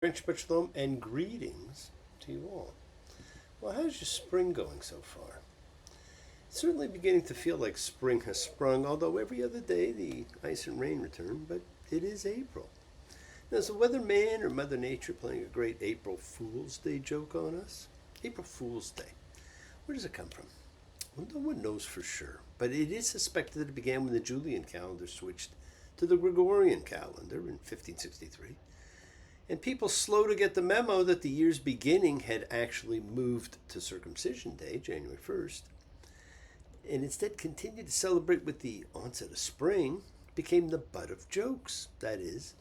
Shabbat Shalom and greetings to you all. Well, how's your spring going so far? It's certainly beginning to feel like spring has sprung, although every other day the ice and rain return, but it is April. Now, is the weatherman or Mother Nature playing a great April Fool's Day joke on us? April Fool's Day. Where does it come from? Well, no one knows for sure, but it is suspected that it began when the Julian calendar switched to the Gregorian calendar in 1563. And people slow to get the memo that the year's beginning had actually moved to Circumcision Day, January 1st, and instead continued to celebrate with the onset of spring, became the butt of jokes, that is,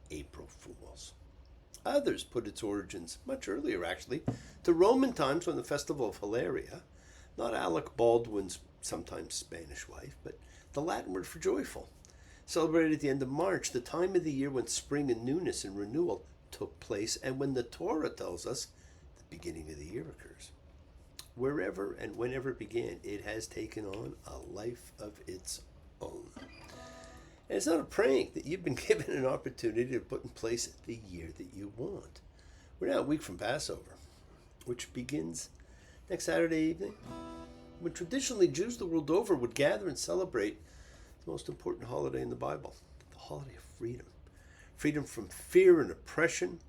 April Fools. Others put its origins much earlier, actually, to Roman times when the festival of Hilaria, not Alec Baldwin's sometimes Spanish wife, but the Latin word for joyful, celebrated at the end of March, the time of the year when spring and newness and renewal took place, and when the Torah tells us the beginning of the year occurs. Wherever and whenever it began, it has taken on a life of its own. And it's not a prank that you've been given an opportunity to put in place the year that you want. We're now a week from Passover, which begins next Saturday evening, when traditionally Jews the world over would gather and celebrate the most important holiday in the Bible, the holiday of freedom. Freedom from fear and oppression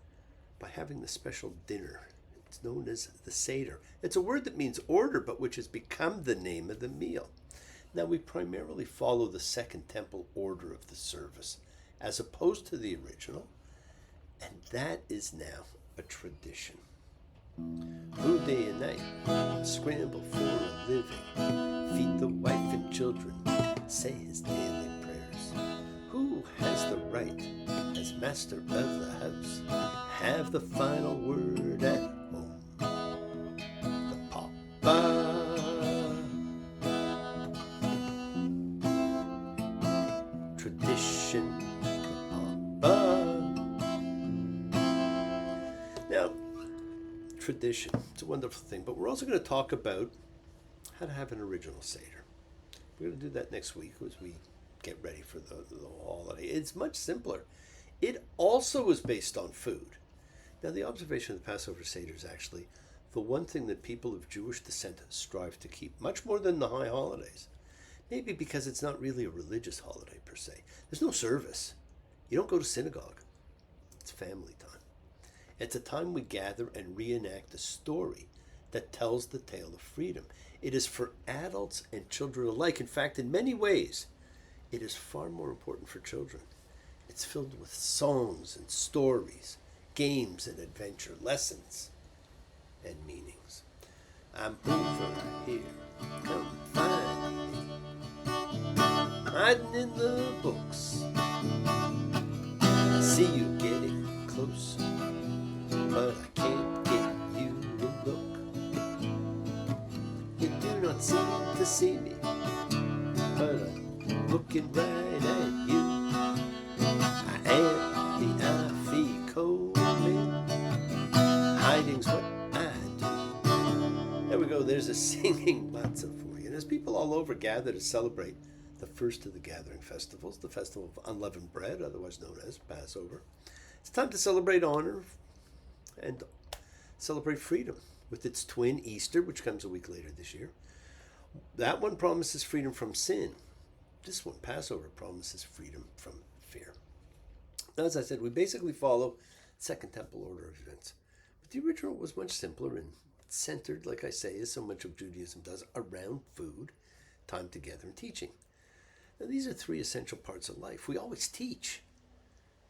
by having the special dinner. It's known as the Seder. It's a word that means order, but which has become the name of the meal. Now, we primarily follow the Second Temple order of the service, as opposed to the original, and that is now a tradition. Food day and night, scramble for a living, feed the wife and children, say his daily prayers. Who has the right, as master of the house, have the final word at home? The Papa. Tradition, the Papa. Now, tradition, it's a wonderful thing, but we're also going to talk about how to have an original Seder. We're going to do that next week as we get ready for the holiday. It's much simpler. It also is based on food. Now, the observation of the Passover Seder is actually the one thing that people of Jewish descent strive to keep, much more than the high holidays. Maybe because it's not really a religious holiday per se. There's no service. You don't go to synagogue. It's family time. It's a time we gather and reenact a story that tells the tale of freedom. It is for adults and children alike. In fact, in many ways, it is far more important for children. It's filled with songs and stories, games and adventure, lessons and meanings. I'm over here, come find me, hiding in the books. I see you getting closer, but I can't get you to look. You do not seem to see me, but I'm looking right at you. I am the Afikoman. Hiding's what I do. There we go. There's a singing matzah for you. And as people all over gather to celebrate the first of the gathering festivals, the festival of unleavened bread, otherwise known as Passover, it's time to celebrate honor and celebrate freedom with its twin Easter, which comes a week later this year. That one promises freedom from sin. This one, Passover, promises freedom from fear. Now, as I said, we basically follow Second Temple order of events. But the original was much simpler and centered, like I say, as so much of Judaism does, around food, time together, and teaching. Now, these are three essential parts of life. We always teach.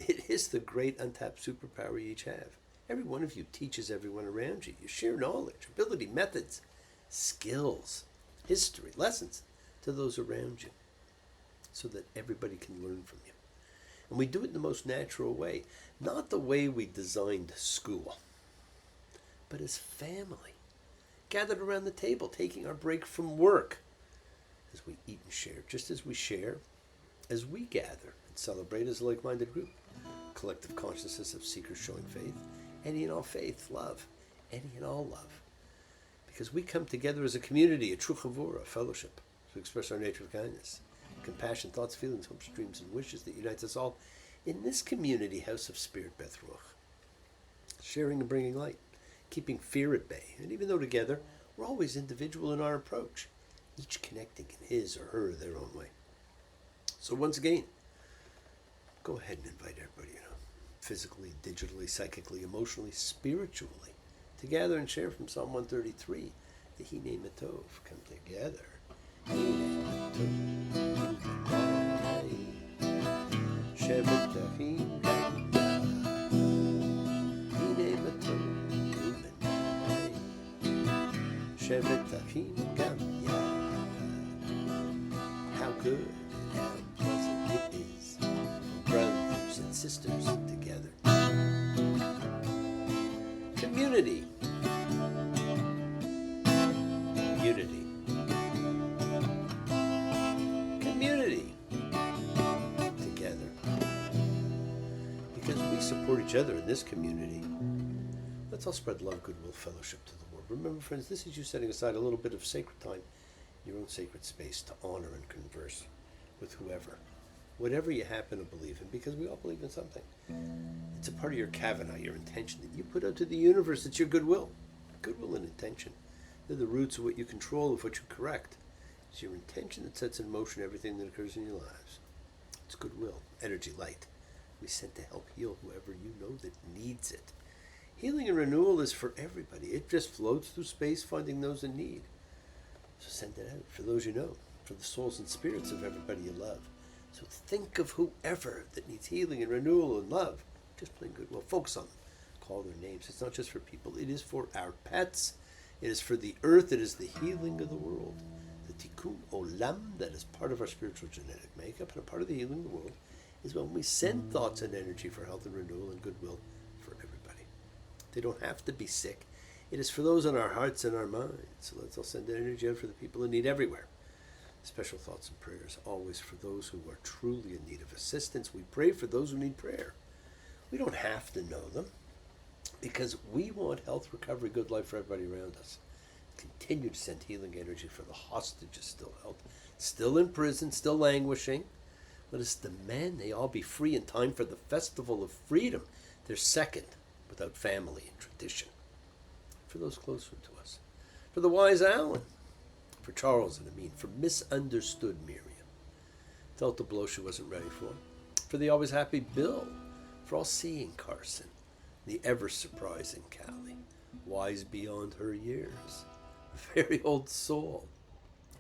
It is the great untapped superpower you each have. Every one of you teaches everyone around you. You share knowledge, ability, methods, skills, history, lessons to those around you, so that everybody can learn from you. And we do it in the most natural way, not the way we designed school, but as family, gathered around the table, taking our break from work, as we eat and share, just as we share, as we gather and celebrate as a like-minded group, collective consciousness of seekers showing faith, any and all faith, love, any and all love. Because we come together as a community, a true chavura, a fellowship, to express our nature of kindness, compassion, thoughts, feelings, hopes, dreams, and wishes that unites us all in this community house of Spirit Beth Ruach. sharing and bringing light, keeping fear at bay. And even though together, we're always individual in our approach, each connecting in his or her their own way. So once again, go ahead and invite everybody, physically, digitally, psychically, emotionally, spiritually, to gather and share from Psalm 133, the Hine Matov. Come together. Hine Matov. Shebetachim Gam. Hine Matov. Shebetachim Gam. How good and how pleasant it is for brothers and sisters together. Community. Unity. Community. Together. Because we support each other in this community, let's all spread love, goodwill, fellowship to the world. Remember, friends, this is you setting aside a little bit of sacred time in your own sacred space to honor and converse with whatever you happen to believe in, because we all believe in something. It's a part of your kavanah, your intention that you put out to the universe. It's your goodwill. Goodwill and intention. They're the roots of what you control, of what you correct. It's your intention that sets in motion everything that occurs in your lives. It's goodwill, energy, light. We sent to help heal whoever you know that needs it. Healing and renewal is for everybody. It just floats through space, finding those in need. So send it out for those you know, for the souls and spirits of everybody you love. So think of whoever that needs healing and renewal and love. Just plain goodwill. Focus on them. Call their names. It's not just for people. It is for our pets. It is for the earth. It is the healing of the world. The tikkun olam, that is part of our spiritual genetic makeup, and a part of the healing of the world is when we send thoughts and energy for health and renewal and goodwill for everybody. They don't have to be sick. It is for those in our hearts and our minds. So let's all send energy out for the people in need everywhere. Special thoughts and prayers always for those who are truly in need of assistance. We pray for those who need prayer. We don't have to know them, because we want health, recovery, good life for everybody around us. Continue to send healing energy for the hostages still held, still in prison, still languishing. Let us demand they all be free in time for the festival of freedom, their second, without family and tradition. For those closer to us. For the wise Alan. For Charles and Amin. For misunderstood Miriam. Felt the blow she wasn't ready for. For the always happy Bill. For all-seeing Carson. The ever-surprising Callie. Wise beyond her years. A very old soul.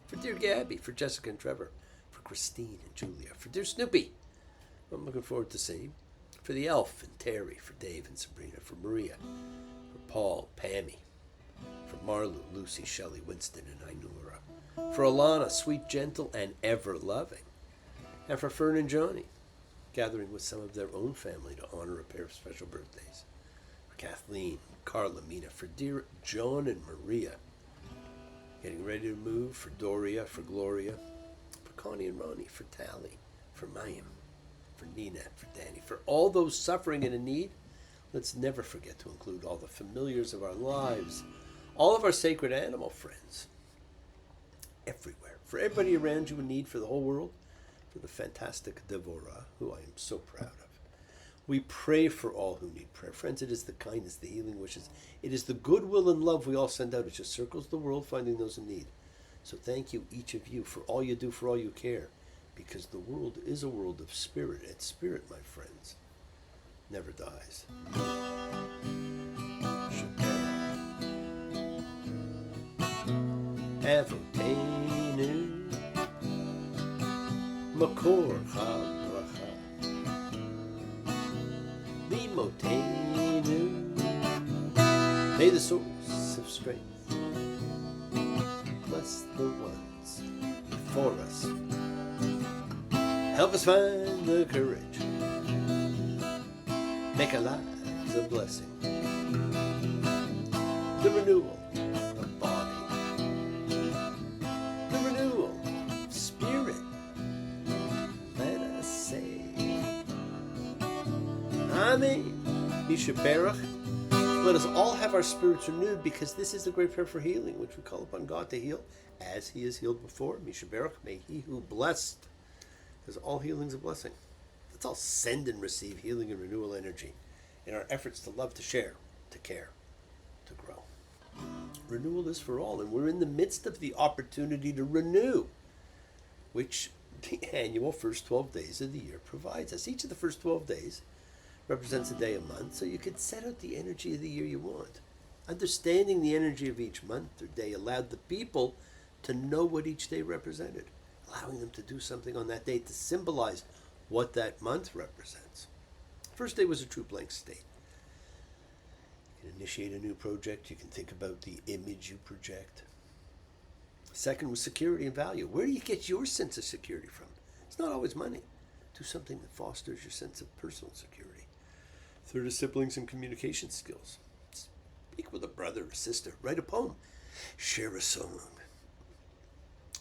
For dear Gabby. For Jessica and Trevor. For Christine and Julia. For dear Snoopy. I'm looking forward to seeing. For the elf and Terry. For Dave and Sabrina. For Maria. For Paul, Pammy. For Marlu, Lucy, Shelley, Winston, and Ainura. For Alana, sweet, gentle, and ever-loving. And for Fern and Johnny, gathering with some of their own family to honor a pair of special birthdays. For Kathleen, Carla, Mina. For dear John and Maria, getting ready to move. For Doria, for Gloria. For Connie and Ronnie. For Tally. For Mayim. For Nina. For Danny. For all those suffering and in need, let's never forget to include all the familiars of our lives, all of our sacred animal friends, everywhere. For everybody around you in need, for the whole world, for the fantastic Devorah, who I am so proud of. We pray for all who need prayer. Friends, it is the kindness, the healing wishes. It is the goodwill and love we all send out. It just circles the world, finding those in need. So thank you, each of you, for all you do, for all you care, because the world is a world of spirit, and spirit, my friends, never dies. Avotenu Makor HaBracha Mimotenu. May the source of strength bless the ones before us. Help us find the courage. Make our lives a blessing. The renewal of body. The renewal of spirit. Let us say Amen. Mishaberach. Let us all have our spirits renewed, because this is the great prayer for healing, which we call upon God to heal as he has healed before. Mishaberach. May he who blessed, because all healing is a blessing. Let's all send and receive healing and renewal energy in our efforts to love, to share, to care, to grow. Renewal is for all, and we're in the midst of the opportunity to renew, which the annual first 12 days of the year provides us. Each of the first 12 days represents a day a month, so you could set out the energy of the year you want. Understanding the energy of each month or day allowed the people to know what each day represented, allowing them to do something on that day to symbolize what that month represents. First day was a true blank state. You can initiate a new project. You can think about the image you project. Second was security and value. Where do you get your sense of security from? It's not always money. Do something that fosters your sense of personal security. Third is siblings and communication skills. Speak with a brother or sister. Write a poem. Share a song.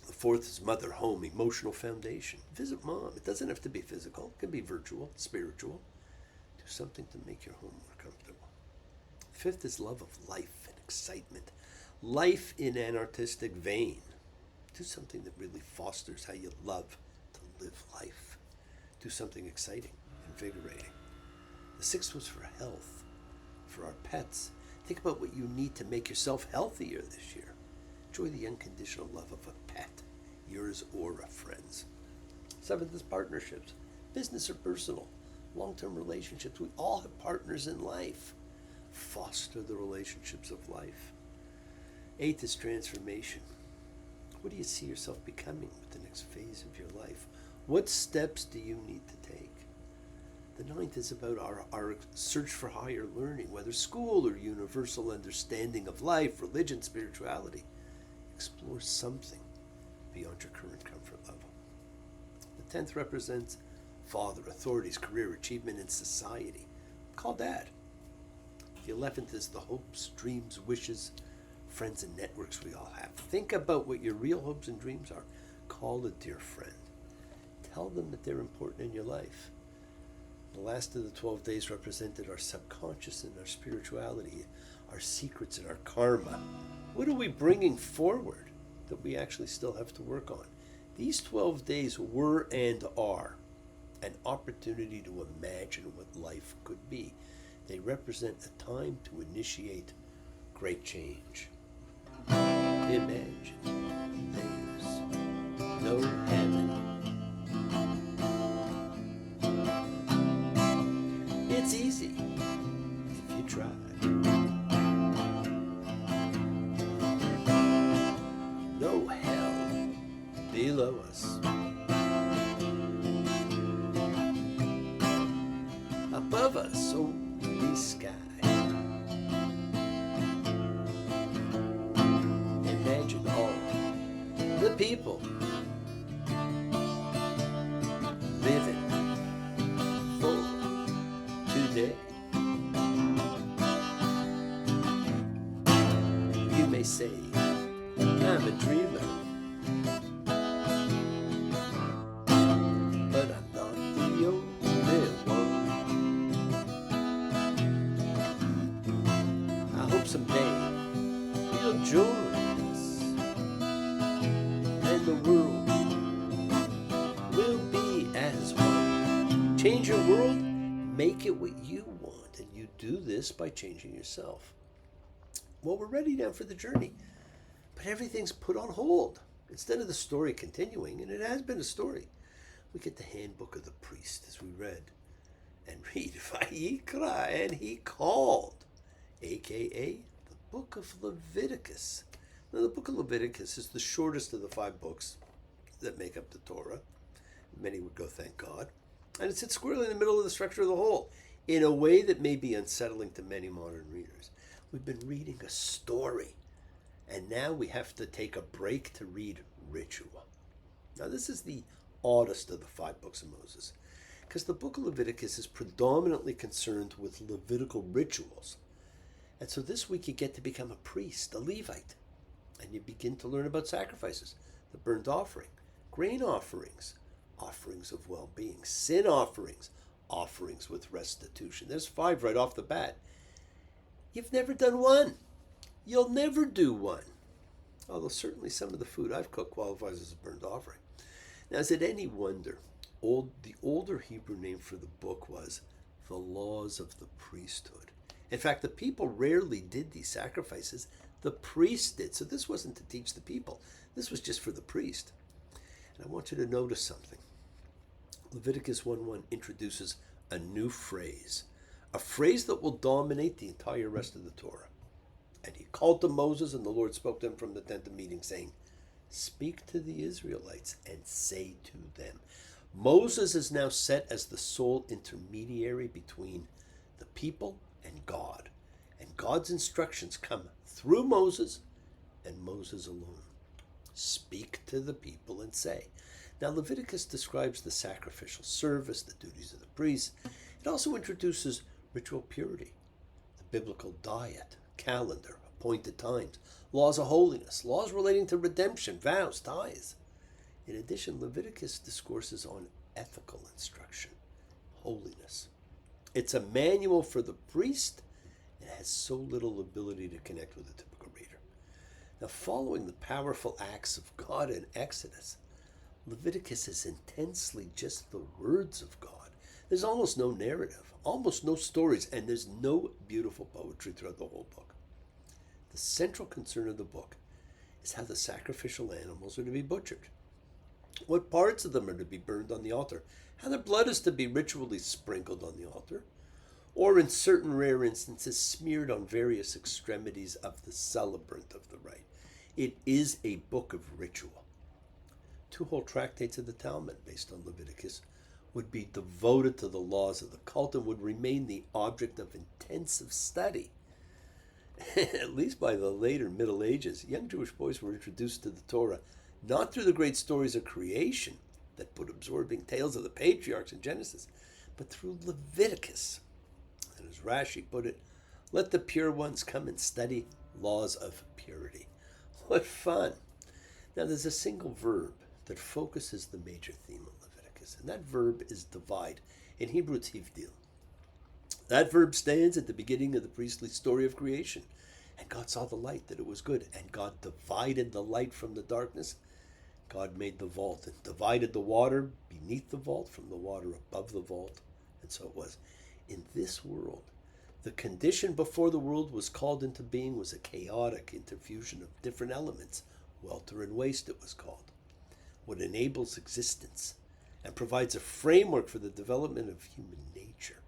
The fourth is mother, home, emotional foundation. Visit mom. It doesn't have to be physical. It can be virtual, spiritual. Do something to make your home more comfortable. Fifth is love of life and excitement. Life in an artistic vein. Do something that really fosters how you love to live life. Do something exciting, invigorating. The sixth was for health, for our pets. Think about what you need to make yourself healthier this year. Enjoy the unconditional love of a pet, yours or a friend's. Seventh is partnerships, business or personal, long-term relationships. We all have partners in life. Foster the relationships of life. Eighth is transformation. What do you see yourself becoming with the next phase of your life? What steps do you need to take? The ninth is about our search for higher learning, whether school or universal understanding of life, religion, spirituality. Explore something beyond your current comfort level. The 10th represents father, authorities, career, achievement in society. Call dad. The 11th is the hopes, dreams, wishes, friends and networks we all have. Think about what your real hopes and dreams are. Call a dear friend. Tell them that they're important in your life. The last of the 12 days represented our subconscious and our spirituality, our secrets and our karma. What are we bringing forward that we actually still have to work on? These 12 days were and are an opportunity to imagine what life could be. They represent a time to initiate great change. Imagine there's no heaven. It's easy if you try. No hell below us. Above us, only sky. Imagine all the people living for today. You may say, I'm a dreamer, but I'm not the only one. I hope someday you'll join us, and the world will be as one. Change your world, make it what you want, and you do this by changing yourself. Well, we're ready now for the journey, but everything's put on hold. Instead of the story continuing, and it has been a story, we get the handbook of the priest as we read and read Vayikra, and he called, aka the book of Leviticus. Now, the book of Leviticus is the shortest of the 5 books that make up the Torah. Many would go, thank God. And it sits squarely in the middle of the structure of the whole, in a way that may be unsettling to many modern readers. We've been reading a story, and now we have to take a break to read ritual. Now, this is the oddest of the 5 books of Moses, because the book of Leviticus is predominantly concerned with Levitical rituals. And so this week you get to become a priest, a Levite, and you begin to learn about sacrifices, the burnt offering, grain offerings, offerings of well-being, sin offerings, offerings with restitution. There's 5 right off the bat. You've never done one. You'll never do one. Although certainly some of the food I've cooked qualifies as a burnt offering. Now, is it any wonder, the older Hebrew name for the book was the laws of the priesthood. In fact, the people rarely did these sacrifices. The priest did. So this wasn't to teach the people. This was just for the priest. And I want you to notice something. Leviticus 1:1 introduces a new phrase, a phrase that will dominate the entire rest of the Torah. And he called to Moses, and the Lord spoke to him from the tent of meeting, saying, "Speak to the Israelites and say to them." Moses is now set as the sole intermediary between the people and God. And God's instructions come through Moses and Moses alone. Speak to the people and say. Now, Leviticus describes the sacrificial service, the duties of the priests. It also introduces ritual purity, the biblical diet, calendar, appointed times, laws of holiness, laws relating to redemption, vows, tithes. In addition, Leviticus discourses on ethical instruction, holiness. It's a manual for the priest and has so little ability to connect with the typical reader. Now, following the powerful acts of God in Exodus, Leviticus is intensely just the words of God. There's almost no narrative, almost no stories, and there's no beautiful poetry throughout the whole book. The central concern of the book is how the sacrificial animals are to be butchered, what parts of them are to be burned on the altar, how their blood is to be ritually sprinkled on the altar, or in certain rare instances smeared on various extremities of the celebrant of the rite. It is a book of ritual. 2 whole tractates of the Talmud, based on Leviticus, would be devoted to the laws of the cult and would remain the object of intensive study. At least by the later Middle Ages, young Jewish boys were introduced to the Torah not through the great stories of creation that put absorbing tales of the patriarchs in Genesis, but through Leviticus. And as Rashi put it, let the pure ones come and study laws of purity. What fun! Now there's a single verb that focuses the major theme of Leviticus, and that verb is divide. In Hebrew, it's hivdil. That verb stands at the beginning of the priestly story of creation. And God saw the light, that it was good, and God divided the light from the darkness. God made the vault and divided the water beneath the vault from the water above the vault. And so it was. In this world, the condition before the world was called into being was a chaotic interfusion of different elements. Welter and waste, it was called. What enables existence and provides a framework for the development of human nature,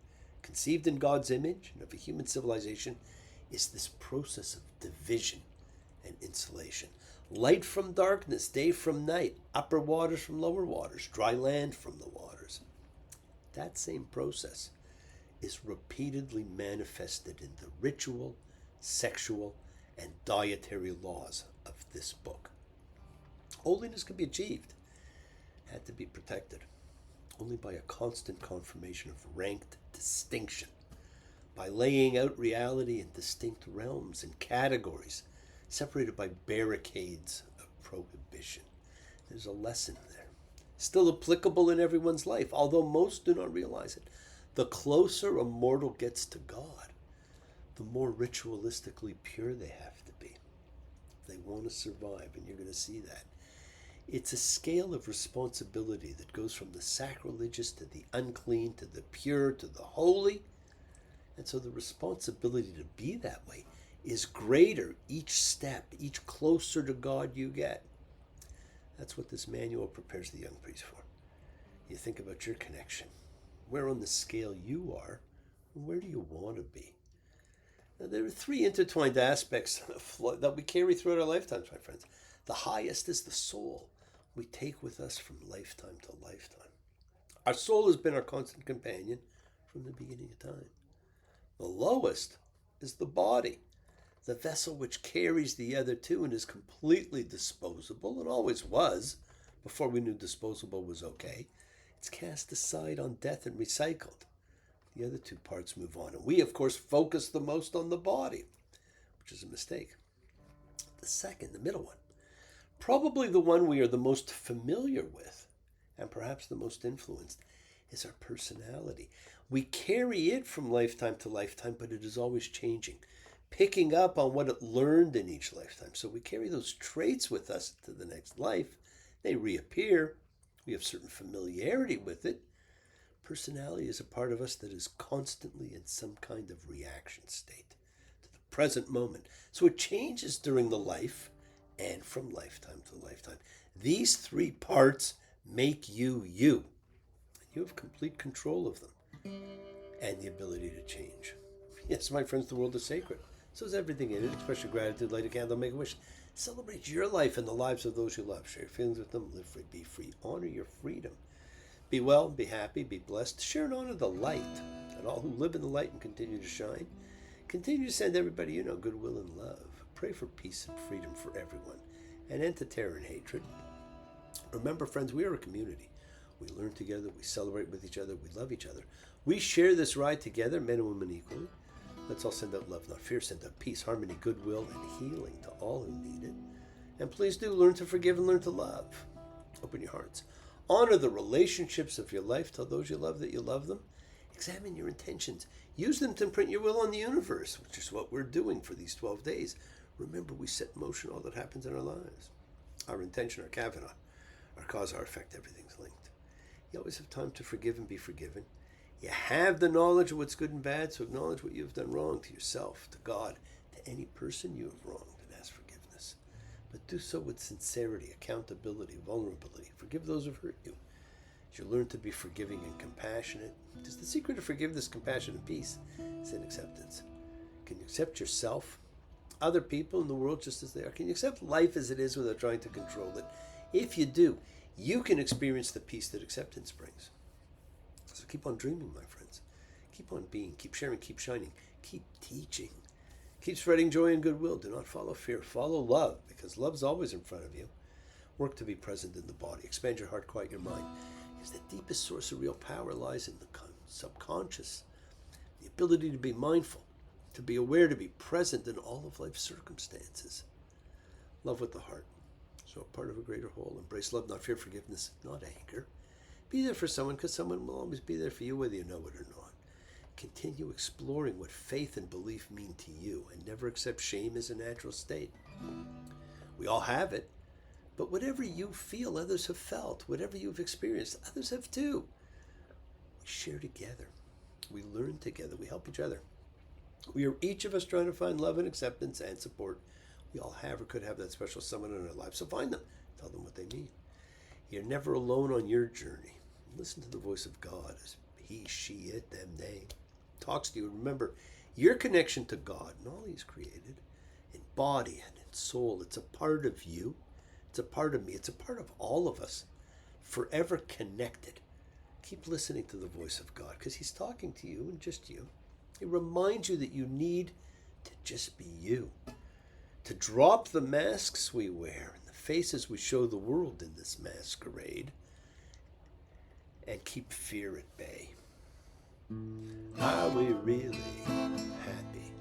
conceived in God's image and of a human civilization, is this process of division and insulation. Light from darkness, day from night, upper waters from lower waters, dry land from the waters. That same process is repeatedly manifested in the ritual, sexual, and dietary laws of this book. Holiness could be achieved, had to be protected, only by a constant confirmation of ranked distinction, by laying out reality in distinct realms and categories, separated by barricades of prohibition. There's a lesson there, still applicable in everyone's life, although most do not realize it. The closer a mortal gets to God, the more ritualistically pure they have to be. They want to survive, and you're going to see that. It's a scale of responsibility that goes from the sacrilegious to the unclean, to the pure, to the holy. And so the responsibility to be that way is greater each step, each closer to God you get. That's what this manual prepares the young priest for. You think about your connection. Where on the scale you are, and where do you want to be? Now, there are 3 intertwined aspects that we carry throughout our lifetimes, my friends. The highest is the soul we take with us from lifetime to lifetime. Our soul has been our constant companion from the beginning of time. The lowest is the body, the vessel which carries the other 2 and is completely disposable, and always was, before we knew disposable was okay. It's cast aside on death and recycled. The other 2 parts move on. And we, of course, focus the most on the body, which is a mistake. The second, the middle one, probably the one we are the most familiar with, and perhaps the most influenced, is our personality. We carry it from lifetime to lifetime, but it is always changing, picking up on what it learned in each lifetime. So we carry those traits with us to the next life. They reappear. We have certain familiarity with it. Personality is a part of us that is constantly in some kind of reaction state to the present moment. So it changes during the life and from lifetime to lifetime. These three parts make you you. You have complete control of them and the ability to change. Yes, my friends, the world is sacred. So is everything in it. Express your gratitude, light a candle, make a wish. Celebrate your life and the lives of those you love. Share your feelings with them. Live free, be free. Honor your freedom. Be well, be happy, be blessed. Share and honor the light. And all who live in the light and continue to shine. Continue to send everybody you know goodwill and love. Pray for peace and freedom for everyone. And end to terror and hatred. Remember, friends, we are a community. We learn together, we celebrate with each other, we love each other. We share this ride together, men and women equally. Let's all send out love, not fear. Send out peace, harmony, goodwill, and healing to all who need it. And please do learn to forgive and learn to love. Open your hearts. Honor the relationships of your life. Tell those you love that you love them. Examine your intentions. Use them to imprint your will on the universe, which is what we're doing for these 12 days. Remember, we set in motion all that happens in our lives. Our intention, our kavana, our cause, our effect, everything's linked. You always have time to forgive and be forgiven. You have the knowledge of what's good and bad, so acknowledge what you have done wrong to yourself, to God, to any person you have wronged, and ask forgiveness. But do so with sincerity, accountability, vulnerability. Forgive those who've hurt you. As you learn to be forgiving and compassionate, because the secret of forgiveness, compassion, and peace is in acceptance. Can you accept yourself, other people in the world just as they are? Can you accept life as it is without trying to control it? If you do, you can experience the peace that acceptance brings. So keep on dreaming, my friends. Keep on being, keep sharing, keep shining, keep teaching. Keep spreading joy and goodwill. Do not follow fear. Follow love, because love's always in front of you. Work to be present in the body. Expand your heart, quiet your mind. Because the deepest source of real power lies in the subconscious. The ability to be mindful, to be aware, to be present in all of life's circumstances. Love with the heart. So a part of a greater whole. Embrace love, not fear, forgiveness, not anger. Be there for someone, because someone will always be there for you, whether you know it or not. Continue exploring what faith and belief mean to you, and never accept shame as a natural state. We all have it, but whatever you feel, others have felt. Whatever you've experienced, others have too. We share together. We learn together. We help each other. We are each of us trying to find love and acceptance and support. We all have or could have that special someone in our lives, so find them. Tell them what they mean. You're never alone on your journey. Listen to the voice of God as he, she, it, them, they talks to you. Remember, your connection to God and all he's created, in body and in soul, it's a part of you. It's a part of me. It's a part of all of us. Forever connected. Keep listening to the voice of God, because he's talking to you and just you. He reminds you that you need to just be you. To drop the masks we wear and the faces we show the world in this masquerade, and keep fear at bay. Are we really happy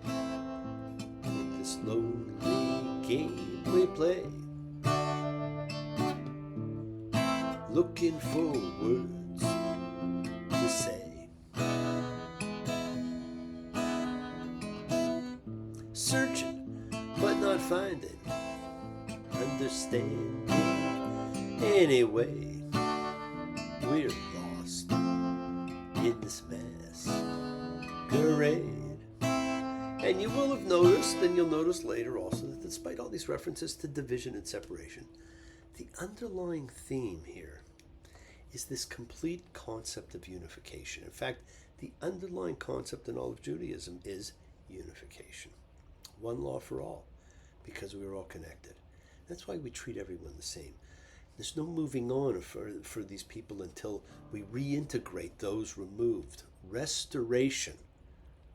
with this lonely game we play? Looking for words to say, searching but not finding, understanding. Anyway, we're lost in this masquerade. And you will have noticed, and you'll notice later also, that despite all these references to division and separation, the underlying theme here is this complete concept of unification. In fact, the underlying concept in all of Judaism is unification. One law for all, because we are all connected. That's why we treat everyone the same. There's no moving on for these people until we reintegrate those removed. Restoration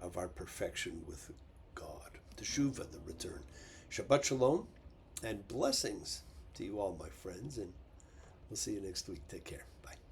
of our perfection with God. Teshuvah, the return. Shabbat shalom, and blessings to you all, my friends, and we'll see you next week. Take care. Bye.